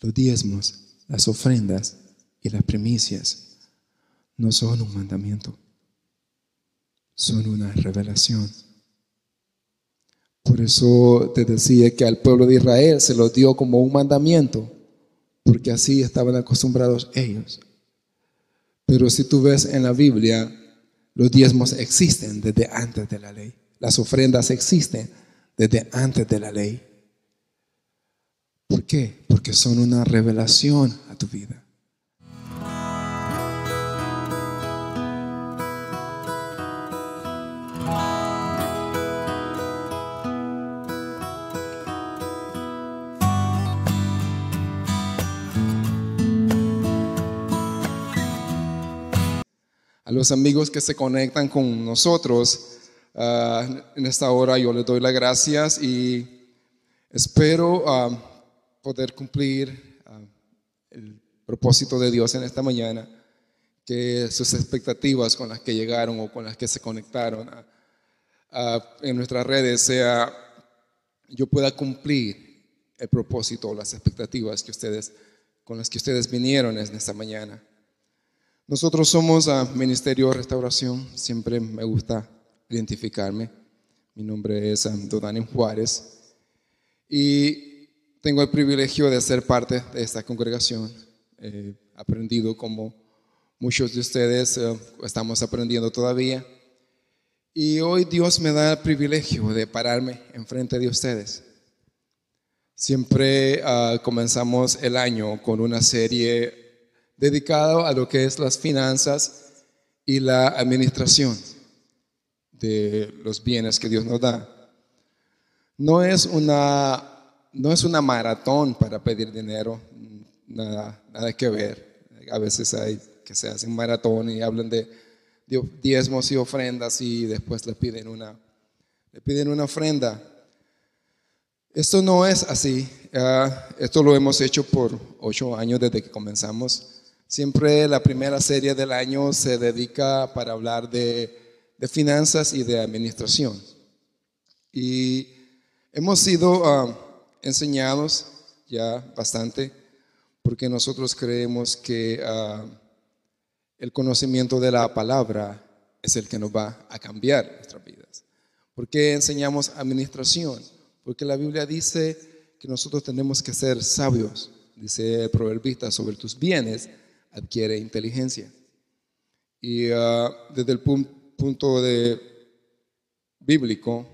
Los diezmos, las ofrendas y las primicias no son un mandamiento, son una revelación. Por eso te decía que al pueblo de Israel se lo dio como un mandamiento, porque así estaban acostumbrados ellos. Pero si tú ves en la Biblia, los diezmos existen desde antes de la ley. Las ofrendas existen desde antes de la ley. ¿Por qué? Porque son una revelación a tu vida. A los amigos que se conectan con nosotros en esta hora, yo les doy las gracias y espero poder cumplir el propósito de Dios en esta mañana, que sus expectativas con las que llegaron o con las que se conectaron en nuestras redes sea, yo pueda cumplir el propósito o las expectativas con las que ustedes vinieron en esta mañana. Nosotros somos Ministerio Restauración, siempre me gusta identificarme. Mi nombre es Dodani Juárez y tengo el privilegio de ser parte de esta congregación. He aprendido como muchos de ustedes, estamos aprendiendo todavía. Y hoy Dios me da el privilegio de pararme enfrente de ustedes. Siempre comenzamos el año con una serie dedicado a lo que es las finanzas y la administración de los bienes que Dios nos da. No es una maratón para pedir dinero, nada que ver. A veces hay que se hacen maratón y hablan de diezmos y ofrendas y después le piden una ofrenda. Esto no es así. Esto lo hemos hecho por 8 años desde que comenzamos. Siempre la primera serie del año se dedica para hablar de finanzas y de administración. Y hemos sido enseñados ya bastante, porque nosotros creemos que el conocimiento de la palabra es el que nos va a cambiar nuestras vidas. ¿Por qué enseñamos administración? Porque la Biblia dice que nosotros tenemos que ser sabios. Dice el proverbista, sobre tus bienes adquiere inteligencia. Y desde el punto bíblico,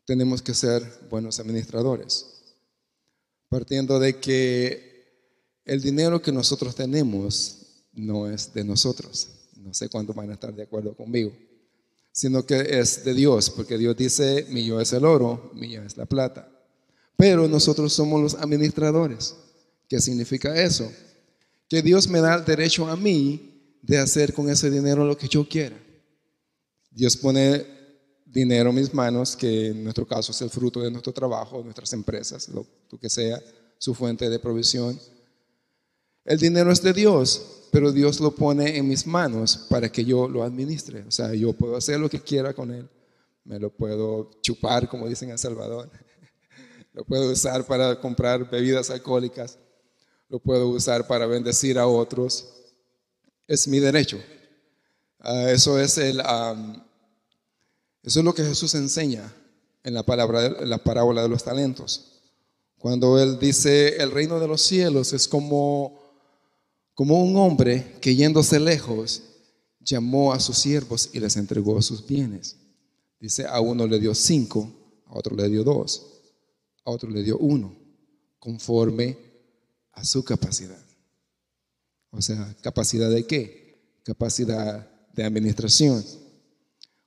tenemos que ser buenos administradores. Partiendo de que el dinero que nosotros tenemos no es de nosotros. No sé cuántos van a estar de acuerdo conmigo. Sino que es de Dios, porque Dios dice, mío es el oro, mía es la plata. Pero nosotros somos los administradores. ¿Qué significa eso? Que Dios me da el derecho a mí de hacer con ese dinero lo que yo quiera. Dios pone dinero en mis manos, que en nuestro caso es el fruto de nuestro trabajo, nuestras empresas, lo que sea, su fuente de provisión. El dinero es de Dios, pero Dios lo pone en mis manos para que yo lo administre. O sea, yo puedo hacer lo que quiera con él. Me lo puedo chupar, como dicen en El Salvador. Lo puedo usar para comprar bebidas alcohólicas. Lo puedo usar para bendecir a otros. Es mi derecho. Eso es lo que Jesús enseña en la parábola de los talentos. Cuando Él dice, el reino de los cielos es como un hombre que yéndose lejos, llamó a sus siervos y les entregó sus bienes. Dice, a uno le dio 5, a otro le dio 2, a otro le dio 1, conforme a su capacidad. O sea, ¿capacidad de qué? Capacidad de administración.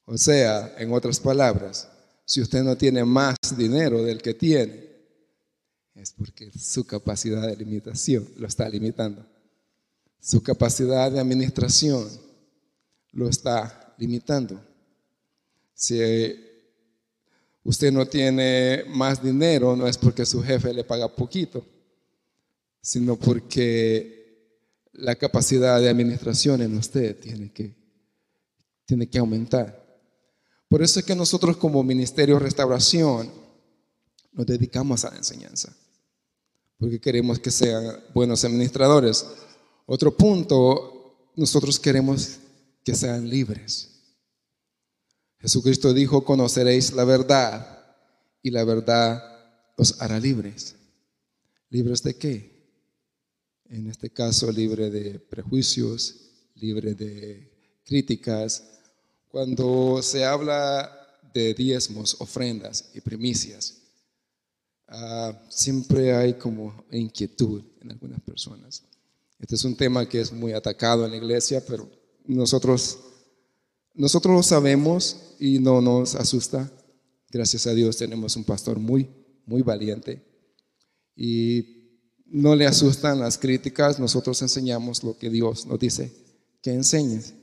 O sea, en otras palabras, si usted no tiene más dinero del que tiene, es porque su capacidad de limitación lo está limitando. Su capacidad de administración lo está limitando. Si usted no tiene más dinero, no es porque su jefe le paga poquito, sino porque la capacidad de administración en usted tiene que aumentar. Por eso es que nosotros como Ministerio Restauración nos dedicamos a la enseñanza. porque queremos que sean buenos administradores. Otro punto, nosotros queremos que sean libres. Jesucristo dijo: conoceréis la verdad y la verdad los hará libres. ¿Libres de qué? En este caso, libre de prejuicios, libre de críticas. Cuando se habla de diezmos, ofrendas y primicias, siempre hay como inquietud en algunas personas. Este es un tema que es muy atacado en la iglesia, pero nosotros lo sabemos y no nos asusta. Gracias a Dios tenemos un pastor muy valiente y no le asustan las críticas. Nosotros enseñamos lo que Dios nos dice que enseñes.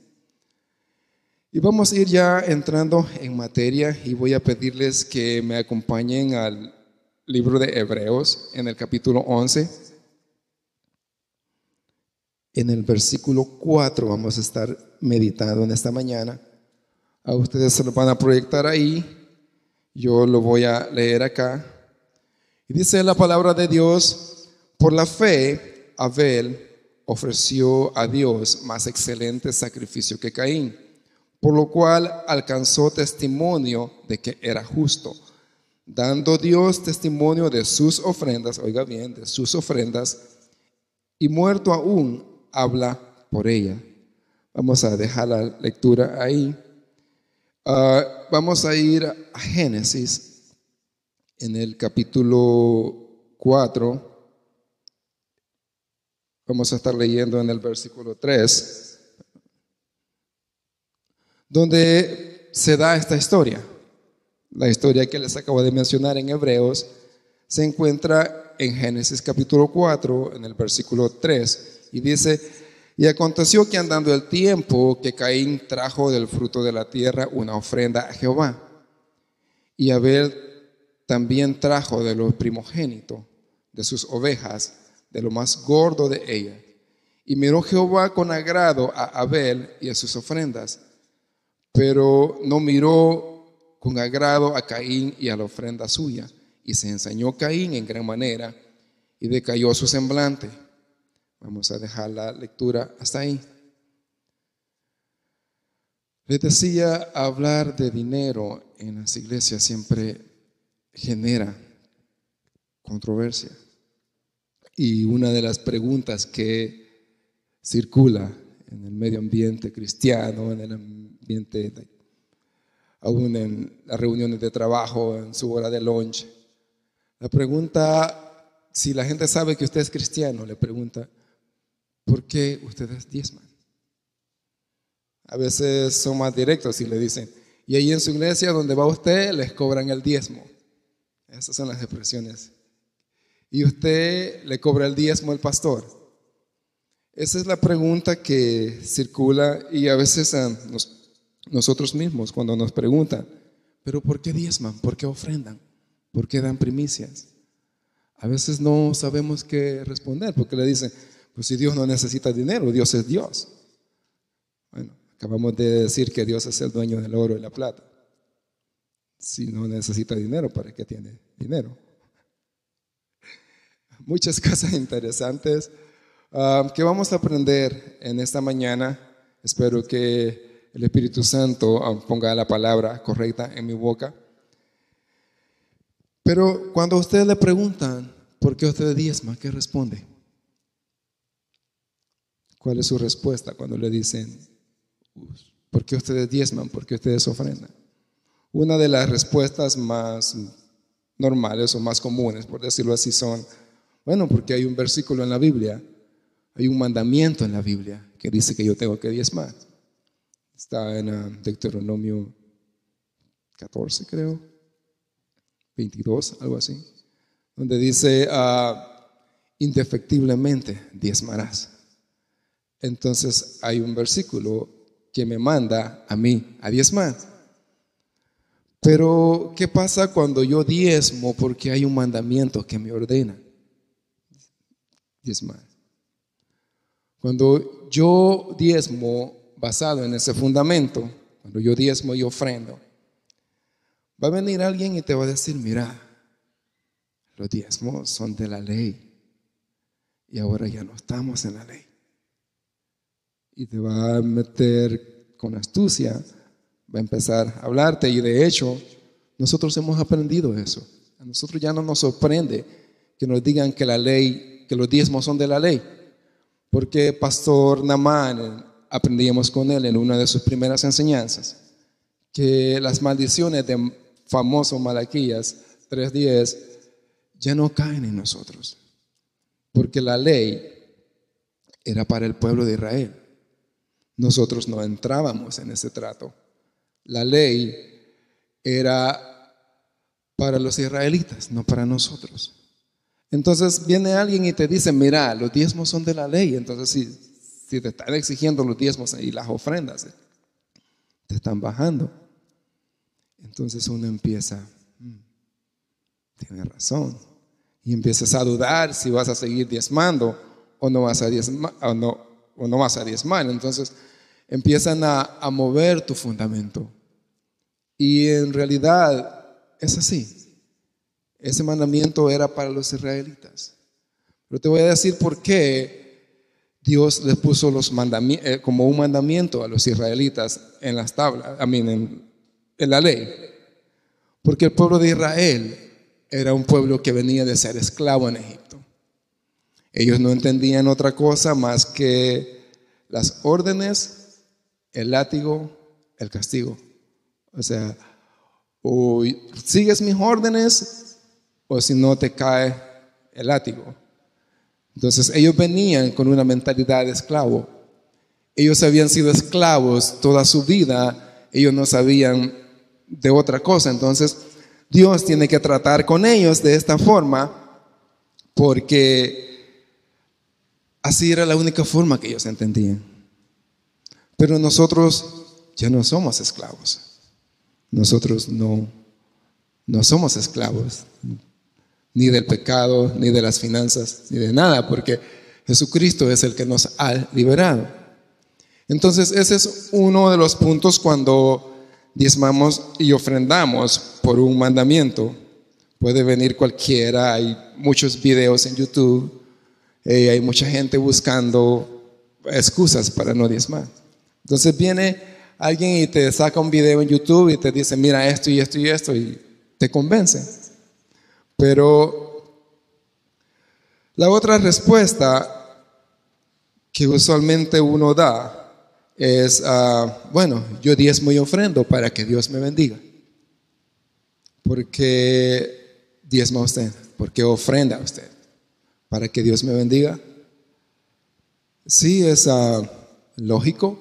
Y vamos a ir ya entrando en materia, y voy a pedirles que me acompañen al libro de Hebreos en el capítulo 11. En el versículo 4 vamos a estar meditando en esta mañana. A ustedes se lo van a proyectar ahí, yo lo voy a leer acá. Y dice la palabra de Dios: por la fe, Abel ofreció a Dios más excelente sacrificio que Caín, por lo cual alcanzó testimonio de que era justo, dando Dios testimonio de sus ofrendas, oiga bien, de sus ofrendas, y muerto aún habla por ella. Vamos a dejar la lectura ahí. Vamos a ir a Génesis en el capítulo 4. Vamos a estar leyendo en el versículo 3, donde se da esta historia. La historia que les acabo de mencionar en Hebreos se encuentra en Génesis capítulo 4, en el versículo 3, y dice: y aconteció que andando el tiempo, que Caín trajo del fruto de la tierra una ofrenda a Jehová, y Abel también trajo de lo primogénito de sus ovejas, de lo más gordo de ellas. Y miró Jehová con agrado a Abel y a sus ofrendas, pero no miró con agrado a Caín y a la ofrenda suya. Y se ensañó Caín en gran manera, y decayó su semblante. Vamos a dejar la lectura hasta ahí. Les decía, hablar de dinero en las iglesias siempre genera controversia. Y una de las preguntas que circula en el medio ambiente cristiano, en el ambiente, aún en las reuniones de trabajo, en su hora de lunch, la pregunta, si la gente sabe que usted es cristiano, le pregunta: ¿por qué ustedes diezman? A veces son más directos y le dicen: y ahí en su iglesia donde va usted les cobran el diezmo. Esas son las expresiones. ¿Y usted le cobra el diezmo al pastor? Esa es la pregunta que circula, y a veces nosotros mismos, cuando nos preguntan: ¿pero por qué diezman? ¿Por qué ofrendan? ¿Por qué dan primicias? A veces no sabemos qué responder, porque le dicen: pues si Dios no necesita dinero, Dios es Dios. Bueno, acabamos de decir que Dios es el dueño del oro y la plata. Si no necesita dinero, ¿para qué tiene dinero? Muchas cosas interesantes que vamos a aprender en esta mañana. Espero que el Espíritu Santo ponga la palabra correcta en mi boca. Pero cuando a ustedes le preguntan: ¿por qué usted diezma?, ¿qué responde? ¿Cuál es su respuesta cuando le dicen: ¿por qué ustedes diezman? ¿Por qué ustedes ofrendan? Una de las respuestas más normales o más comunes, por decirlo así, son: bueno, porque hay un versículo en la Biblia, hay un mandamiento en la Biblia que dice que yo tengo que diezmar. Está en Deuteronomio 14, creo, 22, algo así, donde dice: indefectiblemente diezmarás. Entonces hay un versículo que me manda a mí a diezmar. Pero ¿qué pasa cuando yo diezmo porque hay un mandamiento que me ordena diezmar? Cuando yo diezmo basado en ese fundamento, cuando yo diezmo y ofrendo, va a venir alguien y te va a decir: mira, los diezmos son de la ley. y ahora ya no estamos en la ley. Y te va a meter con astucia, va a empezar a hablarte, y de hecho nosotros hemos aprendido eso. A nosotros ya no nos sorprende que nos digan que la ley, que los diezmos son de la ley, porque Pastor Namán, aprendíamos con él en una de sus primeras enseñanzas, que las maldiciones de famoso Malaquías 3:10 ya no caen en nosotros, porque la ley era para el pueblo de Israel. Nosotros no entrábamos en ese trato. La ley era para los israelitas, no para nosotros. Entonces viene alguien y te dice, mira, los diezmos son de la ley. Entonces si te están exigiendo los diezmos y las ofrendas, te están bajando. Entonces uno empieza, tiene razón, y empiezas a dudar si vas a seguir diezmando o no vas a diezmar, o no vas a diezmar. Entonces empiezan a mover tu fundamento, y en realidad es así. Ese mandamiento era para los israelitas, pero te voy a decir por qué Dios les puso los mandamientos como un mandamiento a los israelitas en las tablas, en la ley. Porque el pueblo de Israel era un pueblo que venía de ser esclavo en Egipto. Ellos no entendían otra cosa más que las órdenes, el látigo, el castigo. O sea, o sigues mis órdenes, o si no te cae el látigo. Entonces ellos venían con una mentalidad de esclavo. Ellos habían sido esclavos toda su vida. Ellos no sabían de otra cosa. Entonces Dios tiene que tratar con ellos de esta forma, porque así era la única forma que ellos entendían. Pero nosotros ya no somos esclavos. Nosotros no somos esclavos, ni del pecado, ni de las finanzas, ni de nada, porque Jesucristo es el que nos ha liberado. Entonces ese es uno de los puntos cuando diezmamos y ofrendamos por un mandamiento. Puede venir cualquiera, hay muchos videos en YouTube, hay mucha gente buscando excusas para no diezmar. Entonces viene alguien y te saca un video en YouTube y te dice, mira esto y esto y esto, y te convence. Pero la otra respuesta que usualmente uno da es, bueno, yo diezmo y ofrendo para que Dios me bendiga. ¿Por qué diezma usted? ¿Por qué ofrenda usted? ¿Para que Dios me bendiga? Sí, es lógico.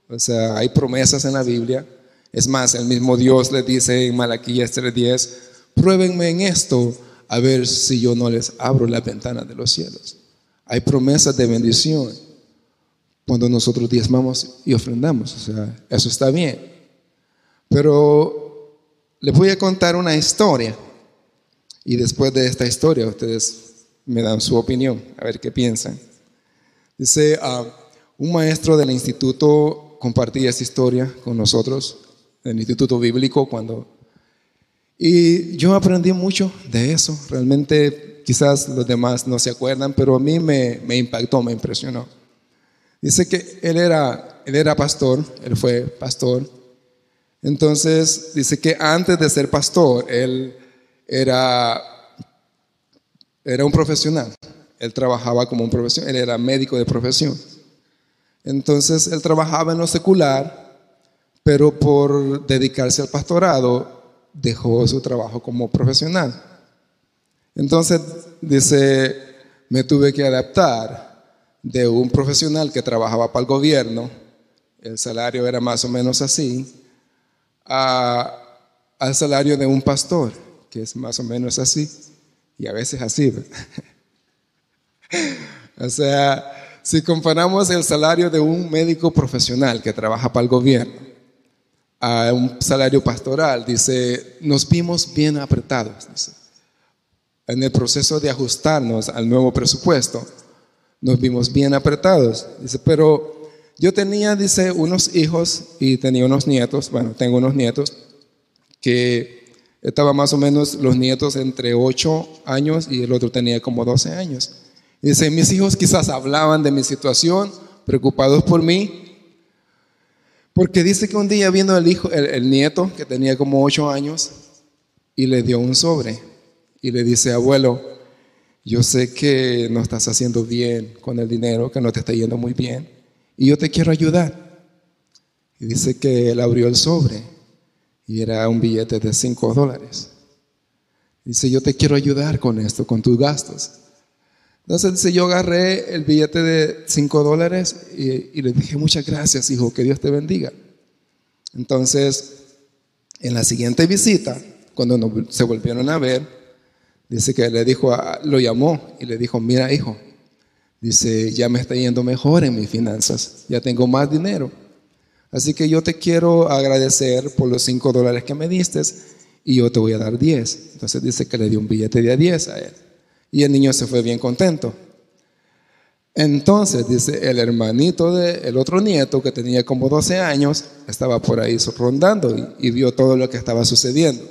O sea, hay promesas en la Biblia. Es más, el mismo Dios le dice en Malaquías 3:10, pruébenme en esto, a ver si yo no les abro las ventanas de los cielos. Hay promesas de bendición cuando nosotros diezmamos y ofrendamos. O sea, eso está bien. Pero les voy a contar una historia, y después de esta historia ustedes me dan su opinión, a ver qué piensan. Dice, un maestro del instituto compartía esta historia con nosotros, del instituto bíblico, y yo aprendí mucho de eso. Realmente quizás los demás no se acuerdan, pero a mí me impactó, me impresionó. Dice que él era pastor, él fue pastor. Entonces dice que antes de ser pastor, él era un profesional. Él trabajaba como un profesional, él era médico de profesión. Entonces él trabajaba en lo secular, pero por dedicarse al pastorado dejó su trabajo como profesional. Entonces dice, me tuve que adaptar de un profesional que trabajaba para el gobierno, el salario era más o menos así, al salario de un pastor, que es más o menos así, y a veces así. O sea, si comparamos el salario de un médico profesional que trabaja para el gobierno a un salario pastoral, dice, nos vimos bien apretados. Dice. En el proceso de ajustarnos al nuevo presupuesto, nos vimos bien apretados. Dice, pero yo tenía, dice, unos hijos y tenía unos nietos, bueno, tengo unos nietos, que estaban más o menos los nietos entre 8 años y el otro tenía como 12 años. Dice, mis hijos quizás hablaban de mi situación, preocupados por mí, porque dice que un día vino el nieto, que tenía como 8 años, y le dio un sobre, y le dice, abuelo, yo sé que no estás haciendo bien con el dinero, que no te está yendo muy bien, y yo te quiero ayudar. Y dice que él abrió el sobre, y era un billete de $5. Dice, yo te quiero ayudar con esto, con tus gastos. Entonces dice, yo agarré el billete de $5 y le dije, muchas gracias, hijo, que Dios te bendiga. Entonces, en la siguiente visita, cuando se volvieron a ver, dice que le dijo, lo llamó y le dijo, mira, hijo, dice, ya me está yendo mejor en mis finanzas, ya tengo más dinero. Así que yo te quiero agradecer por los $5 que me diste y yo te voy a dar 10. Entonces dice que le dio un billete de 10 a él. Y el niño se fue bien contento. Entonces, dice, el hermanito del otro nieto, que tenía como 12 años, estaba por ahí rondando y vio todo lo que estaba sucediendo.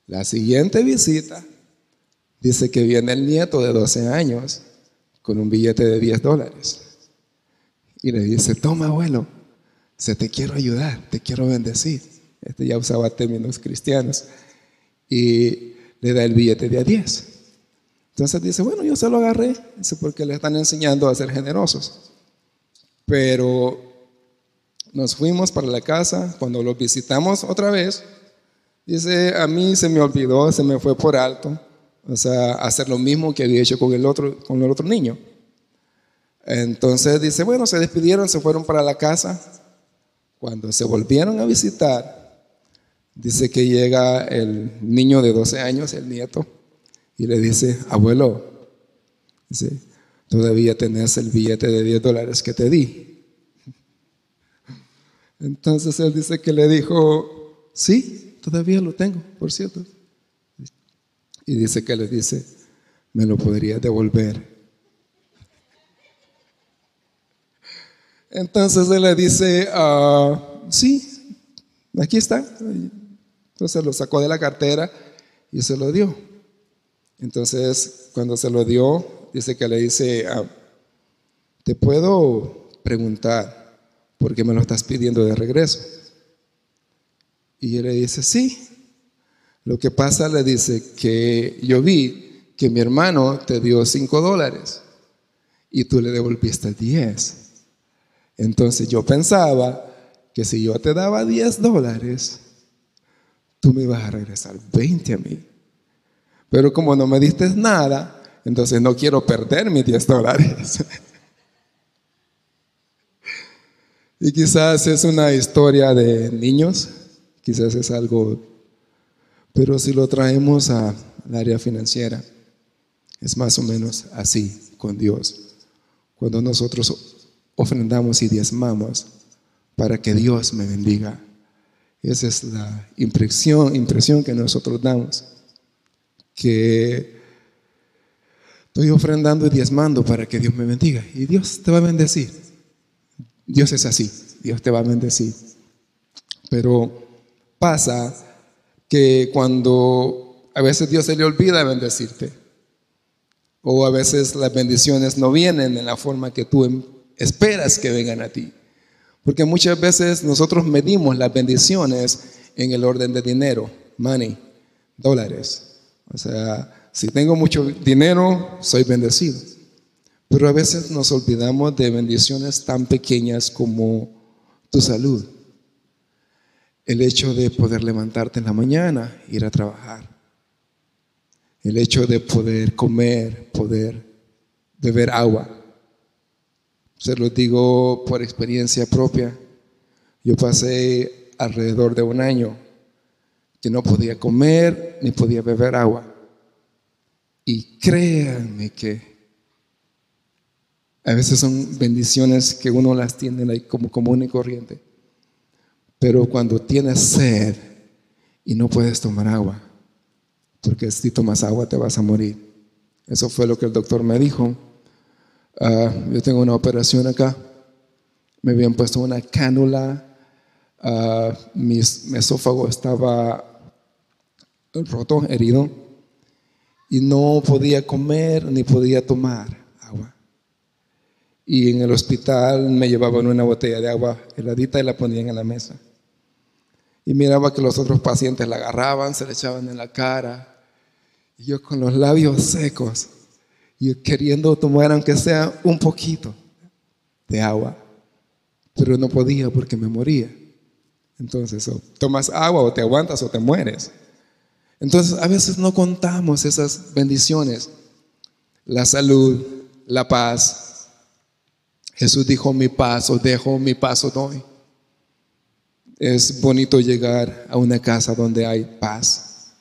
La siguiente visita, dice que viene el nieto de 12 años con un billete de $10. Y le dice, toma, abuelo, te quiero ayudar, te quiero bendecir. Este ya usaba términos cristianos. Y le da el billete de 10. Entonces dice, bueno, yo se lo agarré, dice, porque le están enseñando a ser generosos. Pero nos fuimos para la casa, cuando lo visitamos otra vez, dice, a mí se me olvidó, se me fue por alto, o sea, hacer lo mismo que había hecho con el otro niño. Entonces dice, bueno, se despidieron, se fueron para la casa. Cuando se volvieron a visitar, dice que llega el niño de 12 años, el nieto, y le dice, abuelo, dice, todavía tenés el billete de $10 que te di. Entonces él dice que le dijo, sí, todavía lo tengo, por cierto. Y dice que le dice, me lo podrías devolver. Entonces él le dice, sí, aquí está. Entonces lo sacó de la cartera y se lo dio. Entonces, cuando se lo dio, dice que le dice, ¿te puedo preguntar por qué me lo estás pidiendo de regreso? Y él le dice, sí. Lo que pasa, le dice, que yo vi que mi hermano te dio $5 y tú le devolviste 10. Entonces yo pensaba que si yo te daba $10, tú me ibas a regresar 20 a mí. Pero como no me diste nada, entonces no quiero perder mis $10. Y quizás es una historia de niños, quizás es algo, pero si lo traemos al área financiera, es más o menos así con Dios. Cuando nosotros ofrendamos y diezmamos para que Dios me bendiga, esa es la impresión que nosotros damos. Que estoy ofrendando y diezmando para que Dios me bendiga y Dios te va a bendecir. Dios es así, Dios te va a bendecir. Pero pasa que cuando a veces Dios se le olvida bendecirte, o a veces las bendiciones no vienen en la forma que tú esperas que vengan a ti, porque muchas veces nosotros medimos las bendiciones en el orden de dinero, money, dólares. O sea, si tengo mucho dinero, soy bendecido. Pero a veces nos olvidamos de bendiciones tan pequeñas como tu salud. El hecho de poder levantarte en la mañana, ir a trabajar. El hecho de poder comer, poder beber agua. Se lo digo por experiencia propia. Yo pasé alrededor de 1 año que no podía comer ni podía beber agua. Y créanme que a veces son bendiciones que uno las tiene ahí como común y corriente. Pero cuando tienes sed y no puedes tomar agua, porque si tomas agua te vas a morir. Eso fue lo que el doctor me dijo. Yo tengo una operación acá. Me habían puesto una cánula. Mi esófago estaba roto, herido, y no podía comer ni podía tomar agua. Y en el hospital me llevaban una botella de agua heladita y la ponían en la mesa. Y miraba que los otros pacientes la agarraban, se la echaban en la cara. Y yo con los labios secos, y queriendo tomar aunque sea un poquito de agua. Pero no podía porque me moría. Entonces, o tomas agua o te aguantas o te mueres. Entonces, a veces no contamos esas bendiciones. La salud, la paz. Jesús dijo, mi paz os dejo, mi paz os doy. Es bonito llegar a una casa donde hay paz.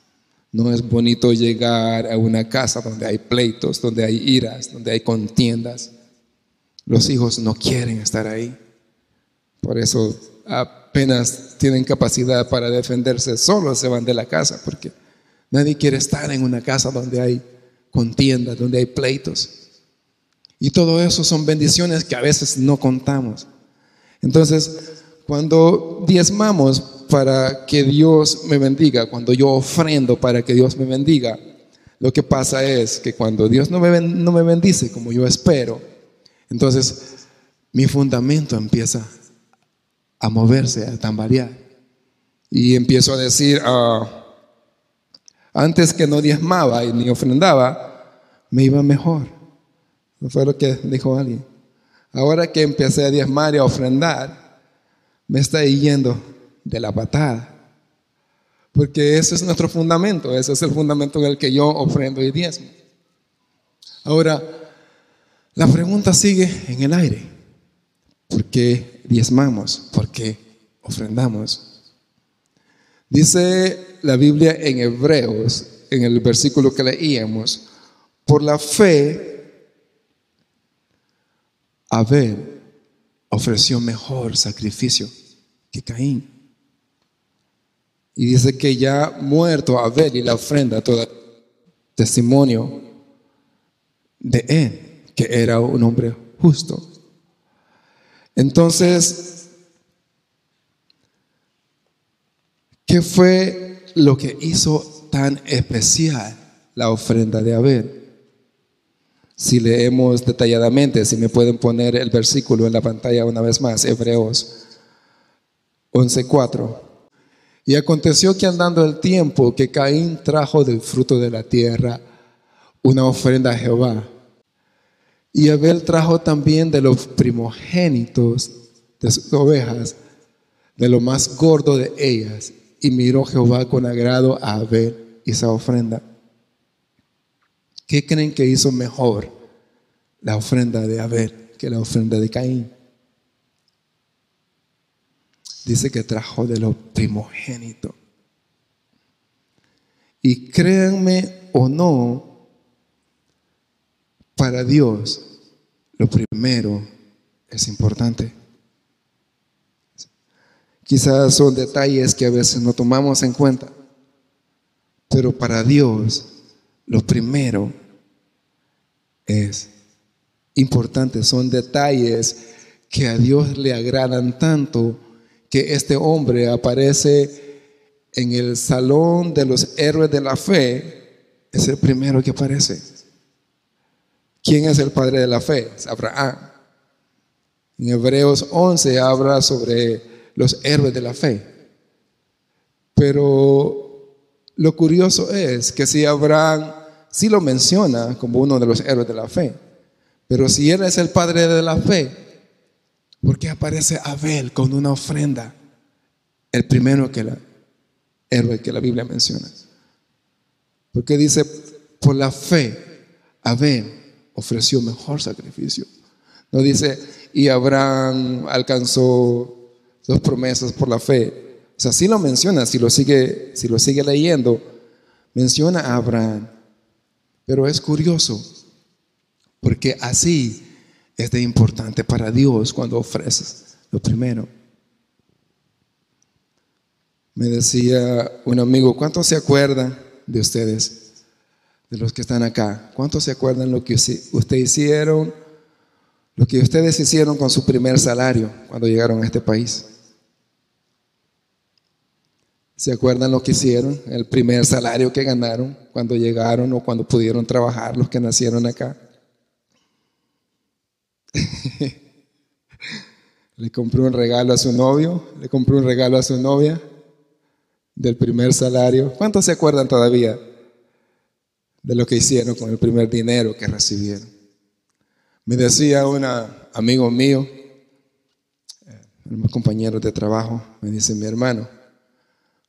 No es bonito llegar a una casa donde hay pleitos, donde hay iras, donde hay contiendas. Los hijos no quieren estar ahí. Por eso apenas tienen capacidad para defenderse, solo se van de la casa, porque nadie quiere estar en una casa donde hay contiendas, donde hay pleitos. Y todo eso son bendiciones que a veces no contamos. Entonces, cuando diezmamos para que Dios me bendiga, cuando yo ofrendo para que Dios me bendiga, lo que pasa es que cuando Dios no me bendice como yo espero, entonces mi fundamento empieza a moverse, a tambalear. Y empiezo a decir, antes que no diezmaba y ni ofrendaba, me iba mejor. ¿No fue lo que dijo alguien? Ahora que empecé a diezmar y a ofrendar, me está yendo de la patada. Porque ese es nuestro fundamento, ese es el fundamento en el que yo ofrendo y diezmo. Ahora, la pregunta sigue en el aire. ¿Por qué diezmamos? ¿Por qué ofrendamos? Dice la Biblia en Hebreos, en el versículo que leíamos, por la fe, Abel ofreció mejor sacrificio que Caín. Y dice que ya muerto Abel y la ofrenda, todo testimonio de él, que era un hombre justo. Entonces, ¿qué fue lo que hizo tan especial la ofrenda de Abel? Si leemos detalladamente, si me pueden poner el versículo en la pantalla una vez más, Hebreos 11:4. Y aconteció que andando el tiempo, que Caín trajo del fruto de la tierra una ofrenda a Jehová. Y Abel trajo también de los primogénitos de sus ovejas, de lo más gordo de ellas. Y miró Jehová con agrado a Abel y esa ofrenda. ¿Qué creen que hizo mejor la ofrenda de Abel que la ofrenda de Caín? Dice que trajo de lo primogénito. Y créanme o no, para Dios lo primero es importante. Quizás son detalles que a veces no tomamos en cuenta, pero para Dios lo primero es importante. Son detalles que a Dios le agradan tanto que este hombre aparece en el salón de los héroes de la fe. Es el primero que aparece. ¿Quién es el padre de la fe? Es Abraham. En Hebreos 11 habla sobre los héroes de la fe. Pero lo curioso es que si Abraham sí lo menciona como uno de los héroes de la fe, pero si él es el padre de la fe, ¿por qué aparece Abel con una ofrenda? El primero héroe que la Biblia menciona. Porque dice, por la fe, Abel ofreció mejor sacrificio. No dice, y Abraham alcanzó dos promesas por la fe. O sea, sí lo menciona, si lo sigue leyendo, menciona a Abraham. Pero es curioso, porque así es de importante para Dios cuando ofreces lo primero. Me decía un amigo, ¿cuántos se acuerdan de ustedes, de los que están acá? ¿Cuántos se acuerdan lo que ustedes hicieron con su primer salario cuando llegaron a este país? ¿Se acuerdan lo que hicieron? El primer salario que ganaron cuando llegaron o cuando pudieron trabajar los que nacieron acá. Le compró un regalo a su novio, le compró un regalo a su novia del primer salario. ¿Cuántos se acuerdan todavía de lo que hicieron con el primer dinero que recibieron? Me decía un amigo mío, unos compañeros de trabajo, me dice: mi hermano,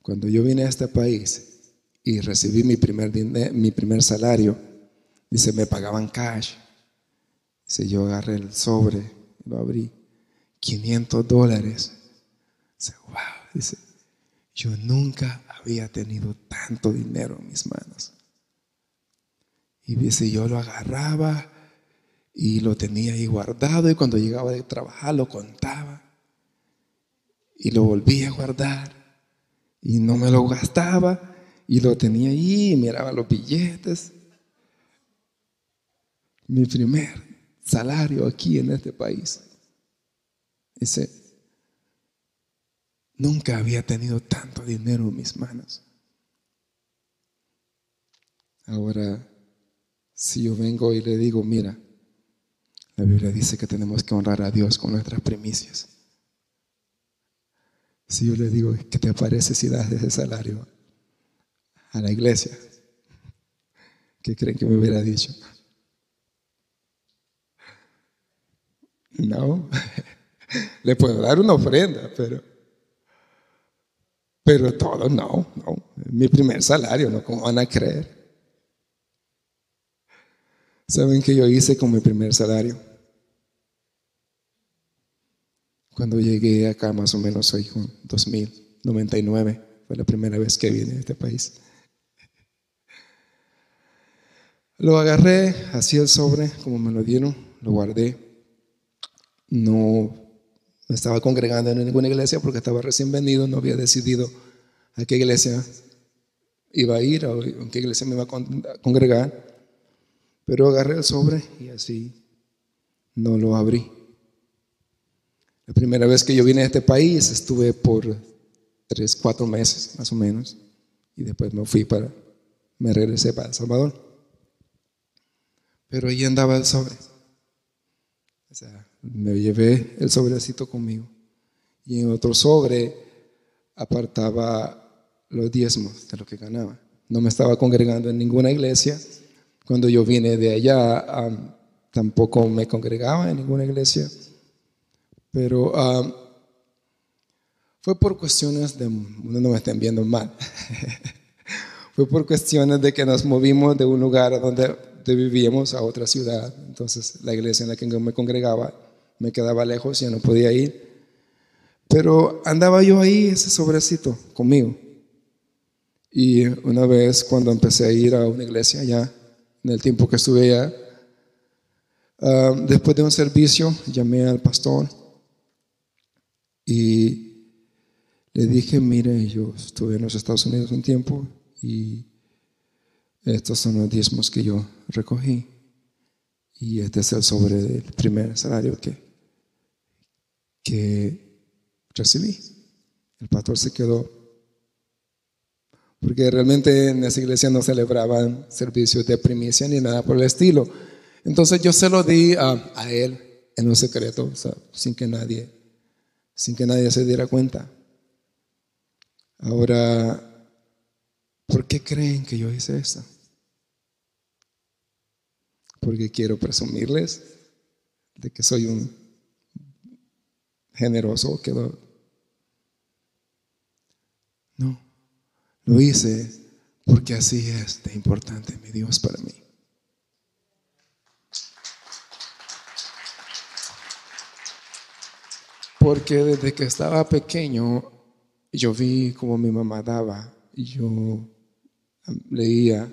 cuando yo vine a este país y recibí mi primer salario, dice, me pagaban cash. Dice, yo agarré el sobre, lo abrí, $500. Dice, wow, dice, yo nunca había tenido tanto dinero en mis manos. Y dice, yo lo agarraba y lo tenía ahí guardado, y cuando llegaba de trabajar lo contaba y lo volvía a guardar y no me lo gastaba y lo tenía ahí y miraba los billetes. Mi primer salario aquí en este país. Dice, nunca había tenido tanto dinero en mis manos. Ahora, si yo vengo y le digo, mira, la Biblia dice que tenemos que honrar a Dios con nuestras primicias. Si yo le digo, ¿qué te parece si das ese salario a la iglesia? ¿Qué creen que me hubiera dicho? No, le puedo dar una ofrenda, pero todo no. Mi primer salario, ¿no? ¿Cómo van a creer? ¿Saben qué yo hice con mi primer salario? Cuando llegué acá, más o menos, soy con 2099, fue la primera vez que vine a este país. Lo agarré, así el sobre, como me lo dieron, lo guardé. No me estaba congregando en ninguna iglesia porque estaba recién venido, no había decidido a qué iglesia iba a ir o en qué iglesia me iba a congregar. Pero agarré el sobre y así no lo abrí. La primera vez que yo vine a este país estuve por 3, 4 meses más o menos, y después me regresé para El Salvador. Pero ahí andaba el sobre. O sea, me llevé el sobrecito conmigo, y en otro sobre apartaba los diezmos de lo que ganaba. No me estaba congregando en ninguna iglesia. Cuando yo vine de allá, tampoco me congregaba en ninguna iglesia. Pero fue por cuestiones de, no me estén viendo mal, fue por cuestiones de que nos movimos de un lugar donde vivíamos a otra ciudad. Entonces la iglesia en la que me congregaba me quedaba lejos, ya no podía ir. Pero andaba yo ahí, ese sobrecito, conmigo. Y una vez cuando empecé a ir a una iglesia allá, en el tiempo que estuve allá, después de un servicio, llamé al pastor y le dije, mire, yo estuve en los Estados Unidos un tiempo y estos son los diezmos que yo recogí, y este es el sobre del primer salario que recibí. El pastor se quedó, porque realmente en esa iglesia no celebraban servicios de primicia ni nada por el estilo. Entonces yo se lo di a él en un secreto, o sea, sin que nadie se diera cuenta. Ahora, ¿por qué creen que yo hice esto? Porque quiero presumirles de que soy un generoso. No, lo hice porque así es de importante mi Dios para mí. Porque desde que estaba pequeño yo vi cómo mi mamá daba, y yo leía,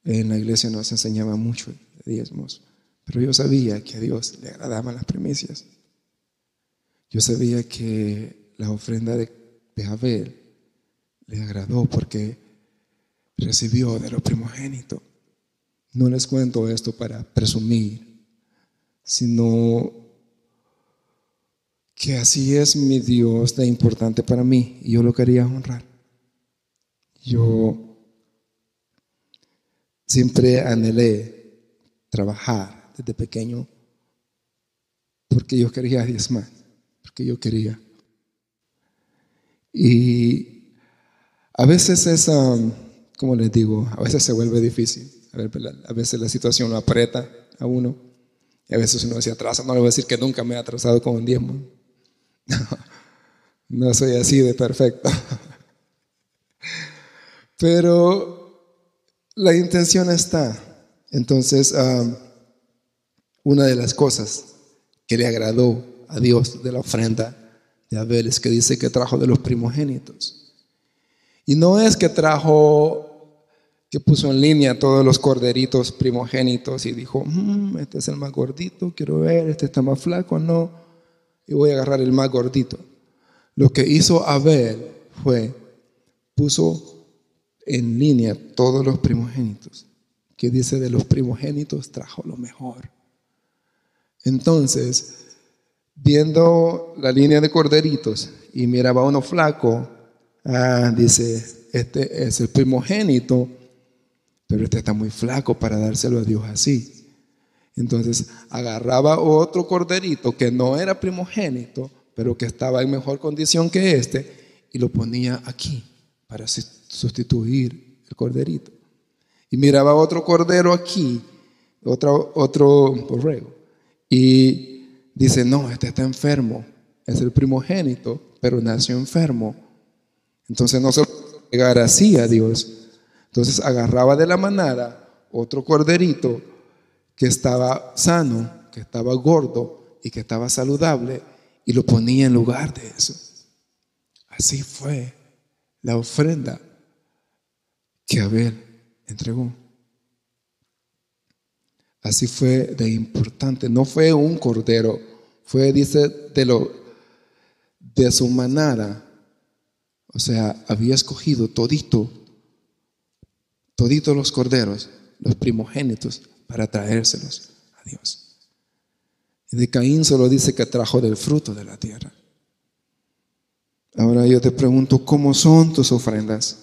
en la iglesia nos enseñaba mucho de diezmos, pero yo sabía que a Dios le agradaban las primicias. Yo sabía que la ofrenda de Abel le agradó porque recibió de lo primogénito. No les cuento esto para presumir, sino que así es mi Dios de importante para mí, y yo lo quería honrar. Yo siempre anhelé trabajar desde pequeño porque yo quería diezmar, porque yo quería. Y a veces es, como les digo, a veces se vuelve difícil. A veces la situación lo aprieta a uno y a veces uno se atrasa. No le voy a decir que nunca me he atrasado con un diezmo. No soy así de perfecto. Pero la intención está. Entonces, una de las cosas que le agradó a Dios de la ofrenda de Abel es que dice que trajo de los primogénitos. Y no es que que puso en línea todos los corderitos primogénitos y dijo, este es el más gordito, quiero ver, este está más flaco, no, y voy a agarrar el más gordito. Lo que hizo Abel puso en línea todos los primogénitos, que dice de los primogénitos trajo lo mejor. Entonces, viendo la línea de corderitos y miraba a uno flaco, dice, este es el primogénito, pero este está muy flaco para dárselo a Dios así. Entonces agarraba otro corderito que no era primogénito, pero que estaba en mejor condición que este, y lo ponía aquí para sustituir el corderito. Y miraba otro cordero aquí, otro borrego, y dice, no, este está enfermo, es el primogénito, pero nació enfermo. Entonces no se puede pegar así a Dios. Entonces agarraba de la manada otro corderito que estaba sano, que estaba gordo y que estaba saludable, y lo ponía en lugar de eso. Así fue la ofrenda que Abel entregó. Así fue de importante. No fue un cordero, fue, dice, de su manada. O sea, había escogido toditos los corderos, los primogénitos, para traérselos a Dios. Y de Caín solo dice que trajo del fruto de la tierra. Ahora yo te pregunto, ¿cómo son tus ofrendas?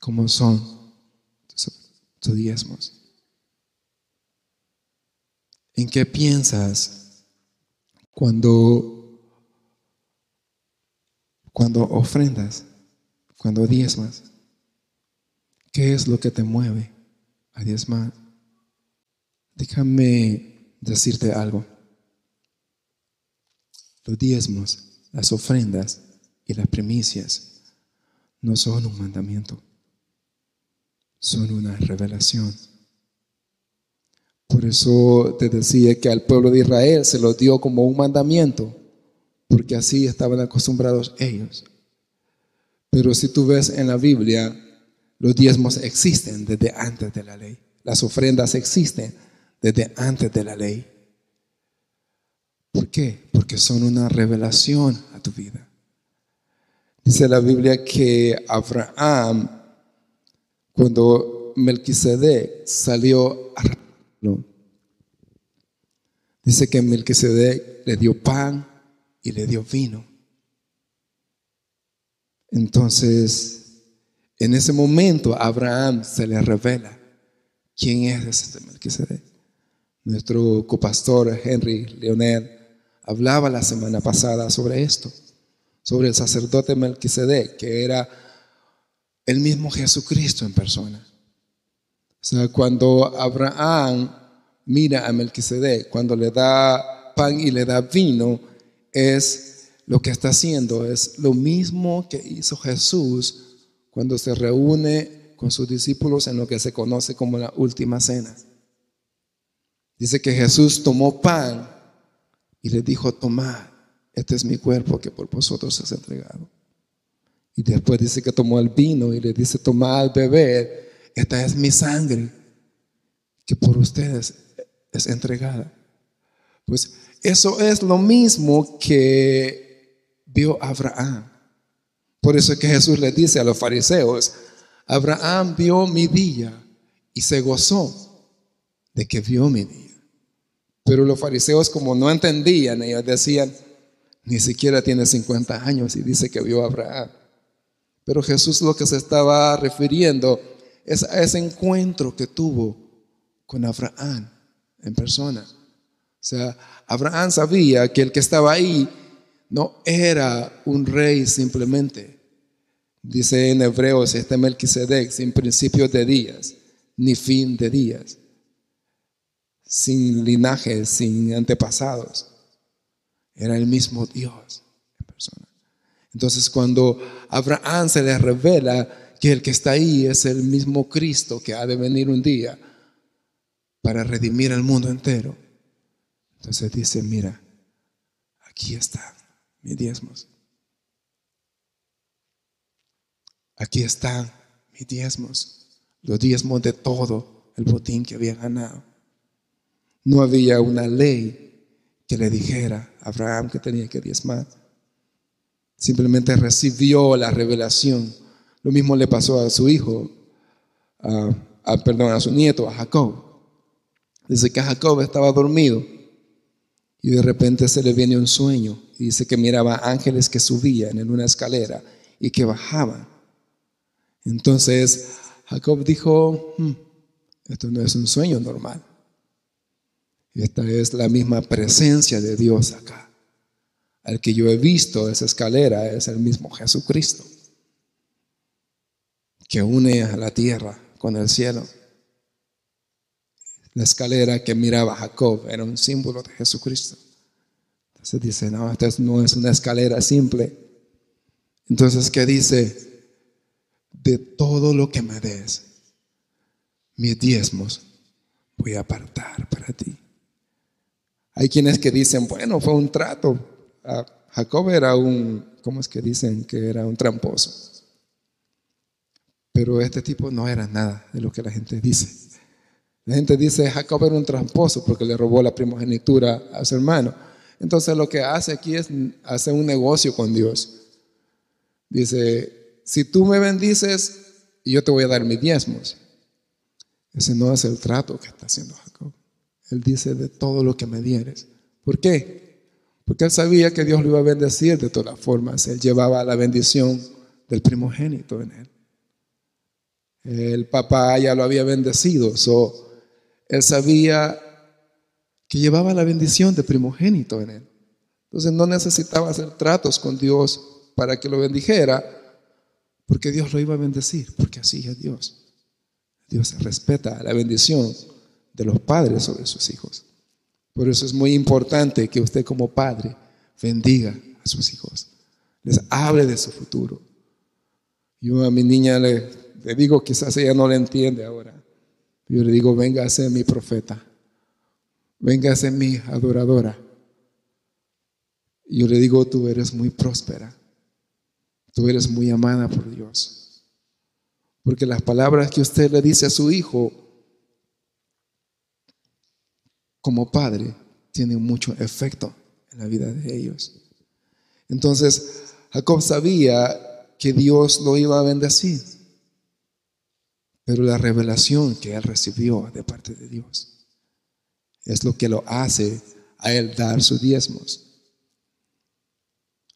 ¿Cómo son tus diezmos? ¿En qué piensas cuando ofrendas, cuando diezmas? ¿Qué es lo que te mueve a diezmar? Déjame decirte algo. Los diezmos, las ofrendas y las primicias no son un mandamiento, son una revelación. Por eso te decía que al pueblo de Israel se lo dio como un mandamiento, porque así estaban acostumbrados ellos. Pero si tú ves en la Biblia, los diezmos existen desde antes de la ley. Las ofrendas existen desde antes de la ley. ¿Por qué? Porque son una revelación a tu vida. Dice la Biblia que Abraham, cuando Melquisedec salió a arreglarlo, dice que Melquisedec le dio pan y le dio vino. Entonces, en ese momento a Abraham se le revela quién es ese Melquisedec. Nuestro copastor Henry Leonel hablaba la semana pasada sobre esto, sobre el sacerdote Melquisedec, que era el mismo Jesucristo en persona. O sea, cuando Abraham mira a Melquisedec, cuando le da pan y le da vino, es lo que está haciendo, es lo mismo que hizo Jesús cuando se reúne con sus discípulos en lo que se conoce como la última cena. Dice que Jesús tomó pan y les dijo, tomad, este es mi cuerpo que por vosotros es entregado. Y después dice que tomó el vino y le dice, tomad, bebed, esta es mi sangre que por ustedes es entregada. Pues eso es lo mismo que vio Abraham. Por eso es que Jesús le dice a los fariseos, Abraham vio mi día y se gozó de que vio mi día. Pero los fariseos, como no entendían, ellos decían, ni siquiera tiene 50 años y dice que vio a Abraham. Pero Jesús lo que se estaba refiriendo es a ese encuentro que tuvo con Abraham en persona. O sea, Abraham sabía que el que estaba ahí no era un rey simplemente. Dice en Hebreos, Melquisedec, sin principios de días, ni fin de días, sin linajes, sin antepasados. Era el mismo Dios en persona. Entonces, cuando a Abraham se le revela que el que está ahí es el mismo Cristo que ha de venir un día para redimir al mundo entero, entonces dice: mira, aquí están mis diezmos. Aquí están mis diezmos, los diezmos de todo el botín que había ganado. No había una ley que le dijera a Abraham que tenía que diezmar. Simplemente recibió la revelación. Lo mismo le pasó a su hijo, a su nieto, a Jacob. Dice que Jacob estaba dormido y de repente se le viene un sueño. Y dice que miraba ángeles que subían en una escalera y que bajaban. Entonces Jacob dijo: esto no es un sueño normal. Esta es la misma presencia de Dios acá. Al que yo he visto esa escalera es el mismo Jesucristo, que une a la tierra con el cielo. La escalera que miraba Jacob era un símbolo de Jesucristo. Entonces dice: no, esta no es una escalera simple. Entonces, ¿qué dice? De todo lo que me des, mis diezmos voy a apartar para ti. Hay quienes que dicen: bueno, fue un trato. Jacob era ¿cómo es que dicen? Que era un tramposo. Pero este tipo no era nada de lo que la gente dice. La gente dice: Jacob era un tramposo porque le robó la primogenitura a su hermano. Entonces lo que hace aquí es hacer un negocio con Dios. Dice: si tú me bendices, yo te voy a dar mis diezmos. Ese no es el trato que está haciendo Jacob. Él dice: de todo lo que me dieres. ¿Por qué? Porque él sabía que Dios lo iba a bendecir de todas formas. Él llevaba la bendición del primogénito en él. El papá ya lo había bendecido. Él sabía que llevaba la bendición del primogénito en él. Entonces no necesitaba hacer tratos con Dios para que lo bendijera, porque Dios lo iba a bendecir, porque así es Dios. Dios respeta la bendición de los padres sobre sus hijos. Por eso es muy importante que usted como padre bendiga a sus hijos, les hable de su futuro. Yo a mi niña le digo, quizás ella no le entiende ahora, yo le digo: venga a ser mi profeta, venga a ser mi adoradora. Y yo le digo: tú eres muy próspera, tú eres muy amada por Dios. Porque las palabras que usted le dice a su hijo como padre tienen mucho efecto en la vida de ellos. Entonces Jacob sabía que Dios lo iba a bendecir, pero la revelación que él recibió de parte de Dios es lo que lo hace a él dar sus diezmos.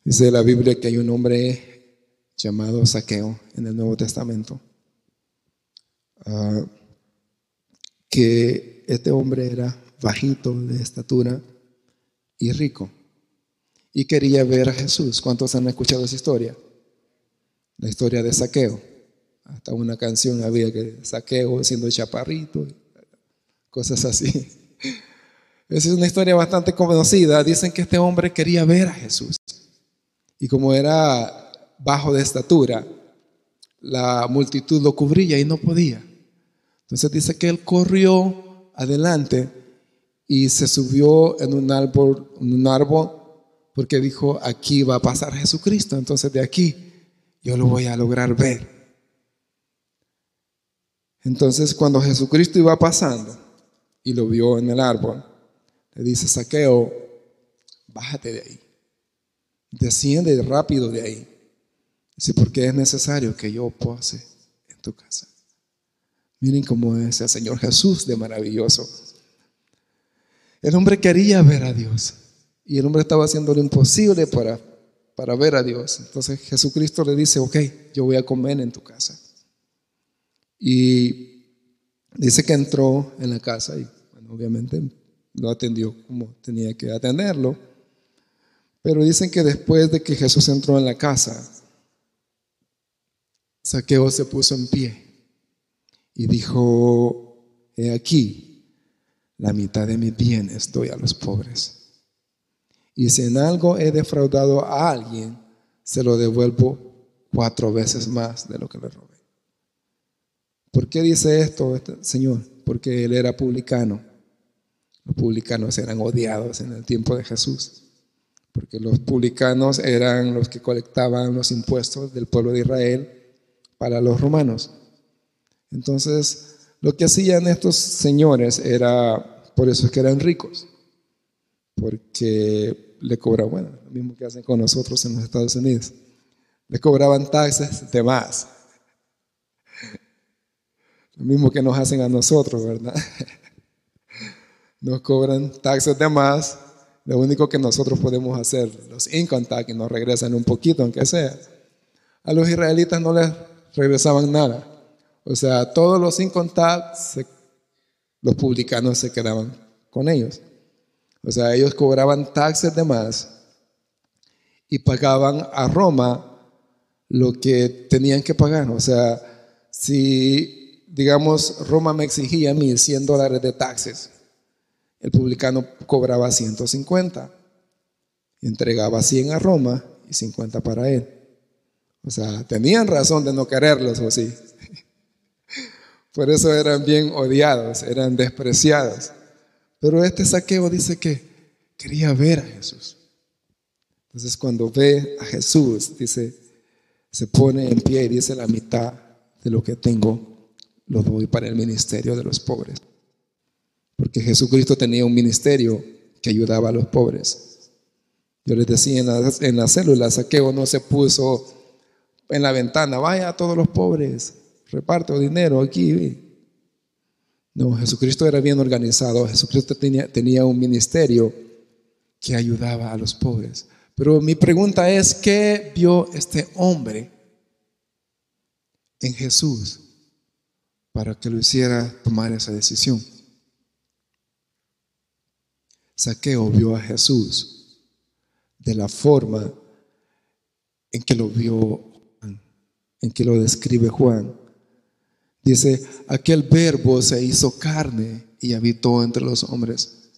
Dice la Biblia que hay un hombre llamado Zaqueo en el Nuevo Testamento, que este hombre era bajito de estatura y rico y quería ver a Jesús. ¿Cuántos han escuchado esa historia? La historia de Zaqueo. Hasta una canción había que Zaqueo siendo chaparrito, cosas así. Esa es una historia bastante conocida. Dicen que este hombre quería ver a Jesús y como era bajo de estatura, la multitud lo cubría y no podía. Entonces dice que él corrió adelante y se subió en un árbol porque dijo: aquí va a pasar Jesucristo, entonces de aquí yo lo voy a lograr ver. Entonces cuando Jesucristo iba pasando y lo vio en el árbol, le dice: Zaqueo, bájate de ahí, desciende rápido de ahí. Dice: porque es necesario que yo pose en tu casa. Miren cómo es el Señor Jesús de maravilloso. El hombre quería ver a Dios y el hombre estaba haciendo lo imposible para para ver a Dios. Entonces Jesucristo le dice, ok, yo voy a comer en tu casa. Y dice que entró en la casa y bueno, obviamente lo atendió como tenía que atenderlo. Pero dicen que después de que Jesús entró en la casa, Zaqueo se puso en pie y dijo, he aquí, la mitad de mis bienes doy a los pobres. Y si en algo he defraudado a alguien, se lo devuelvo 4 veces más de lo que le robé. ¿Por qué dice esto este Señor? Porque él era publicano. Los publicanos eran odiados en el tiempo de Jesús, porque los publicanos eran los que colectaban los impuestos del pueblo de Israel para los romanos. Entonces, lo que hacían estos señores era, por eso es que eran ricos, porque le cobraban, bueno, lo mismo que hacen con nosotros en los Estados Unidos, le cobraban taxes de más. Lo mismo que nos hacen a nosotros, ¿verdad? Nos cobran taxes de más. Lo único que nosotros podemos hacer, los income tax, y nos regresan un poquito, aunque sea. A los israelitas no les regresaban nada. O sea, todos los income tax, los publicanos se quedaban con ellos. O sea, ellos cobraban taxes de más y pagaban a Roma lo que tenían que pagar. O sea, si, digamos, Roma me exigía a mí $100 de taxes, el publicano cobraba 150, entregaba 100 a Roma y 50 para él. O sea, tenían razón de no quererlos, ¿o sí? Por eso eran bien odiados, eran despreciados. Pero este Zaqueo dice que quería ver a Jesús. Entonces cuando ve a Jesús, dice, se pone en pie y dice, la mitad de lo que tengo lo doy para el ministerio de los pobres. Porque Jesucristo tenía un ministerio que ayudaba a los pobres. Yo les decía en la célula, Zaqueo no se puso en la ventana, vaya a todos los pobres, reparto dinero aquí. No, Jesucristo era bien organizado. Jesucristo tenía un ministerio que ayudaba a los pobres. Pero mi pregunta es, ¿qué vio este hombre en Jesús para que lo hiciera tomar esa decisión? Zaqueo vio a Jesús de la forma en que lo vio Juan, en que lo describe Juan. Dice, aquel verbo se hizo carne y habitó entre los hombres.